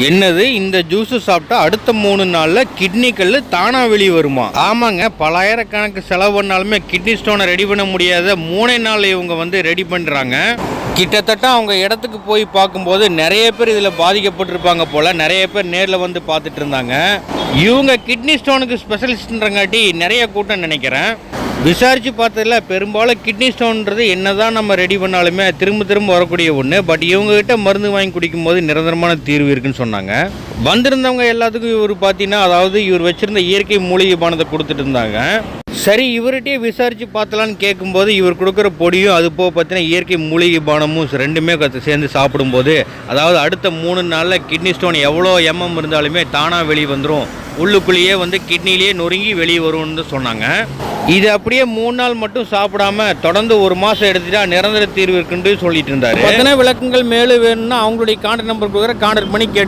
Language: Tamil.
என்னது, இந்த ஜூஸ் சாப்பிட்டா அடுத்த 3 நாள்ல கிட்னி கல் தானா வெளியே வருமா? ஆமாங்க, பலாயிரக்கணக்கு செலவு பண்ணாலுமே கிட்னி ஸ்டோனை ரெடி பண்ண முடியாத 3 நாள் இவங்க ரெடி பண்றாங்க. கிட்டத்தட்ட அவங்க இடத்துக்கு போய் பார்க்கும்போது நிறைய பேர் இதில் பாதிக்கப்பட்டிருப்பாங்க போல. நிறைய பேர் நேரில் வந்து பார்த்துட்டு இருந்தாங்க. இவங்க கிட்னி ஸ்டோனுக்கு ஸ்பெஷலிஸ்ட்ன்றங்காட்டி நிறைய கூட்டம் நினைக்கிறேன். விசாரித்து பார்த்ததில்ல, பெரும்பாலும் கிட்னி ஸ்டோன்றது என்னதான் நம்ம ரெடி பண்ணாலுமே திரும்ப திரும்ப வரக்கூடிய ஒன்று. பட் இவங்ககிட்ட மருந்து வாங்கி குடிக்கும் போது நிரந்தரமான தீர்வு இருக்குன்னு சொன்னாங்க. வந்திருந்தவங்க எல்லாத்துக்கும் இவர் பார்த்தீங்கன்னா, அதாவது இவர் வச்சிருந்த இயற்கை மூலிகை பானத்தை கொடுத்துட்டு இருந்தாங்க. சரி, இவர்கிட்டயே விசாரித்து பார்த்தலான்னு கேட்கும்போது இவர் கொடுக்குற பொடியும் அது போக பார்த்தீங்கன்னா இயற்கை மூலிகை பானமும் ரெண்டுமே சேர்ந்து சாப்பிடும்போது, அதாவது அடுத்த 3 நாளில் கிட்னி ஸ்டோன் எவ்வளோ இருந்தாலுமே தானாக வெளியே வந்துடும், உள்ளுக்குள்ளேயே கிட்னிலேயே நொறுங்கி வெளியே வரும்னு சொன்னாங்க. இது அப்படியே 3 நாள் மட்டும் சாப்பிடாம தொடர்ந்து 1 மாதம் எடுத்துட்டா நிரந்தர தீர்வு இருக்குன்னு சொல்லிட்டு இருந்தாரு. விளக்கங்கள் மேலும் வேணும்னா அவங்களுடைய கான்டாக்ட் நம்பர் கொடுக்குற, கான்டாக்ட் பண்ணி கேட்டு